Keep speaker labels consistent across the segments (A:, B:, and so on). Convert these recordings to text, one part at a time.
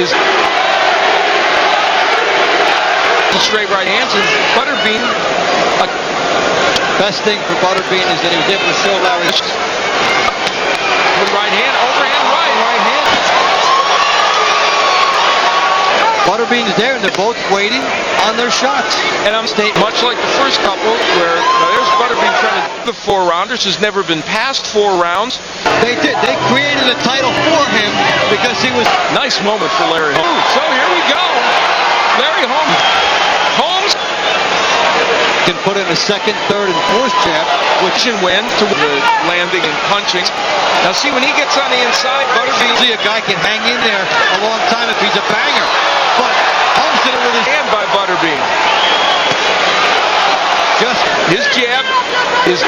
A: is straight right hands, and Butterbean.
B: Best thing for Butterbean is that he was able to show Larry.
A: With right hand, overhand right.
B: Right hand. Butterbean's there, and they're both waiting on their shots.
A: And I'm much like the first couple, where there's Butterbean trying to do the 4-rounders. Has never been past 4 rounds.
B: They did. They created a title for him because he was.
A: Nice moment for Larry Holmes. So here we go. Larry Holmes.
B: Can put in a second, third, and fourth jab,
A: which can win to the landing and punching. Now see, when he gets on the inside, Butterbean,
B: usually a guy can hang in there a long time if he's a banger. But Holmes did it with his
A: hand by Butterbean.
B: Just
A: his jab is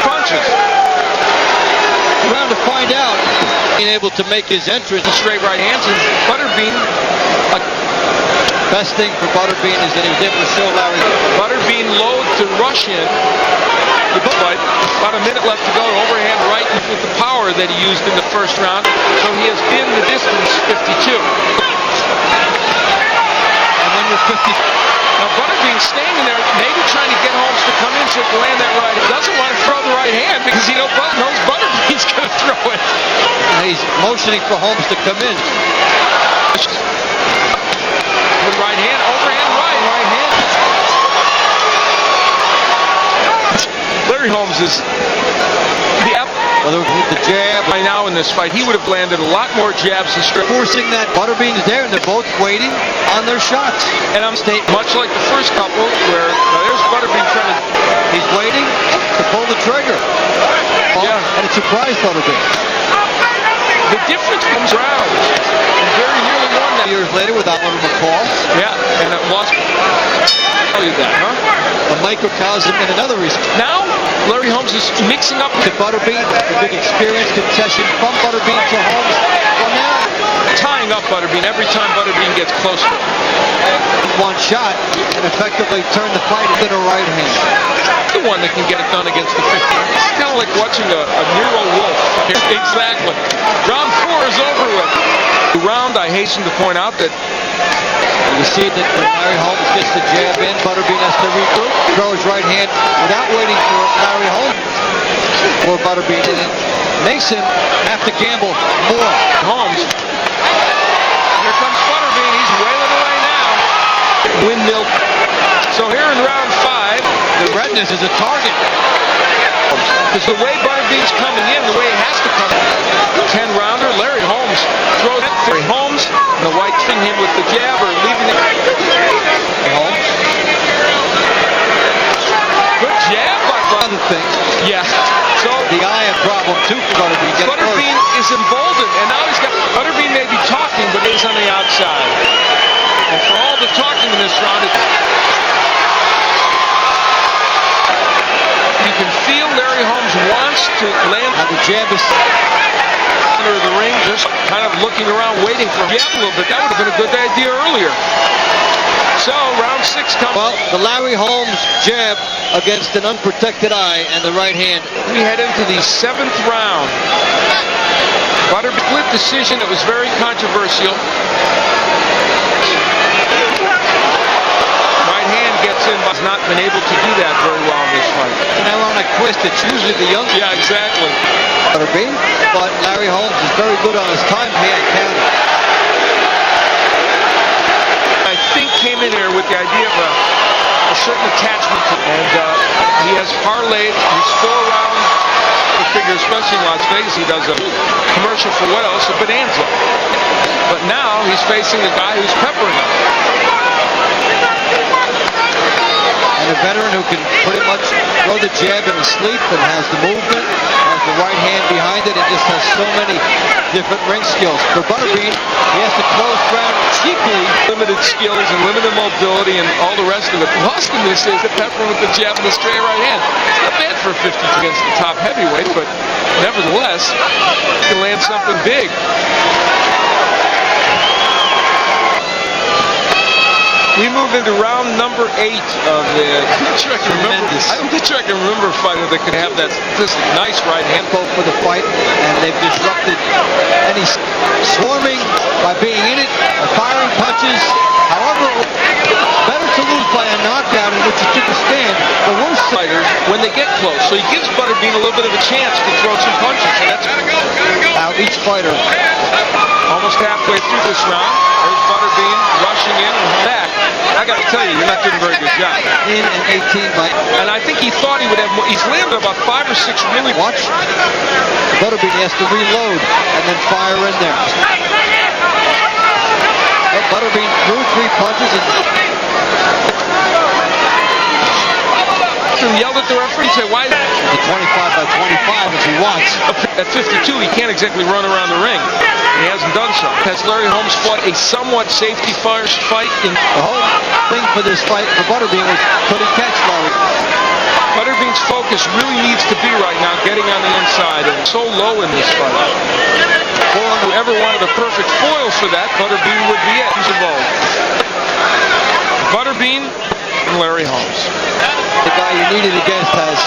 A: punches.
B: Around to find out. Being able to make his entrance.
A: Straight right hands, and Butterbean.
B: Best thing for Butterbean is that he was able to show Larry.
A: Butterbean loath to rush in. But about a minute left to go. Overhand right with the power that he used in the first round. So he has been the distance 52.
B: And when you're 50.
A: Now Butterbean's staying in there, maybe trying to get Holmes to come in so he can land that right. He doesn't want to throw the right hand because he knows Butterbean's going to throw it.
B: And he's motioning for Holmes to come in.
A: Right hand, overhand right.
B: Right hand.
A: Larry Holmes is
B: whether with the jab.
A: By now in this fight, he would have landed a lot more jabs and straight.
B: Forcing that. Butterbean's there, and they're both waiting on their shots.
A: And I'm much like the first couple, where there's Butterbean trying to.
B: He's waiting to pull the trigger.
A: Yeah.
B: And it surprised Butterbean.
A: The difference comes around. Very nearly won that.
B: Years later with Oliver McCall.
A: Yeah, and it lost. Tell you that, huh?
B: A microcosm in another reason.
A: Now, Larry Holmes is mixing up
B: to Butterbean. A big experience concession from Butterbean to Holmes. Well, now
A: tying up Butterbean every time Butterbean gets closer.
B: One shot and effectively turn the fight into the right hand.
A: The one that can get it done against the 50. It's kind of like watching a Nero Wolf. Exactly. Round 4 is over with. The round, I hasten to point out that
B: you see that when Larry Holmes gets the jab in, Butterbean has to regroup, throw his right hand without waiting for Larry Holmes or Butterbean, and it makes him have to gamble more.
A: Holmes. Here comes Butterbean. He's wailing away now. Windmill. So here in round 5,
B: the redness is a target.
A: Because the way Butterbean's coming in, the way he has to come in. 10-rounder, Larry Holmes throws it. Larry Holmes, and the white thing him with the jab or leaving it.
B: Holmes.
A: Good jab by
B: Other things.
A: Yeah. So
B: the eye of problem too for Butterbean.
A: Butterbean is emboldened, and now he's got Butterbean may be talking, but he's on the outside. And for all the talking in this round, you can feel Larry Holmes wants to land.
B: Now the jab is
A: center of the ring, just kind of looking around, waiting for him a little bit. That would have been a good idea earlier. So round 6 comes.
B: Well, the Larry Holmes jab against an unprotected eye and the right hand.
A: We head into the 7th round. Butterbean split decision. It was very controversial. Right hand gets in, but has not been able to do that very well in this fight.
B: An ironic twist. It's usually the young.
A: Yeah, exactly.
B: Butterbean, but Larry Holmes is very good on his time hand counter.
A: I think came in here with the idea of a certain attachment to, and he has parlayed his 4-round figure, especially in Las Vegas. He does a commercial for what else? A Bonanza. But now he's facing a guy who's peppering him.
B: And a veteran who can pretty much throw the jab in his sleep and has the movement, has the right hand behind it, and just has so many different ring skills. For Butterbean, he has to close ground cheaply.
A: Limited skills and limited mobility and all the rest of it. Lost him this is the pepper with the jab and the straight right hand. It's not bad for a 50 against the top heavyweight, but nevertheless, he can land something big. We move into round number 8 of the. I'm not sure I can remember.
B: Tremendous.
A: I'm not sure I can remember a fighter that could have that this nice right hand.
B: Both for the fight, and they've disrupted any swarming by being in it, firing punches. However, better to lose by a knockout in which you took a stand. The worst
A: Fighters when they get close, so he gives Butterbean a little bit of a chance to throw some punches, and that's
B: out each fighter.
A: almost halfway through this round. There's Butterbean rushing in and back. I got to tell you, you're not doing a very good job.
B: In and 18 by.
A: And I think he thought he would have more. He's landed about 5 or 6 really.
B: Watch. Butterbean has to reload and then fire in there. Well, Butterbean threw 3 punches and
A: Yelled at the referee, said, "Why?"
B: the 25 by 25 if he wants.
A: At 52, he can't exactly run around the ring. He hasn't done so. Has Larry Holmes fought a somewhat safety first fight in?
B: The whole thing for this fight for Butterbean was could he catch Larry?
A: Butterbean's focus really needs to be right now getting on the inside, and so low in this fight. Whoever wanted a perfect foil for that, Butterbean would be it. He's involved. Butterbean and Larry Holmes.
B: The guy you needed against has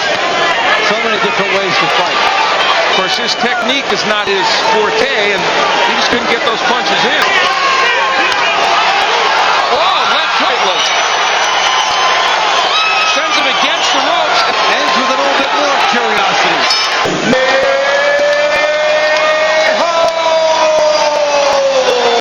B: so many different ways to fight.
A: Of course, his technique is not his forte, and he just couldn't get those punches in.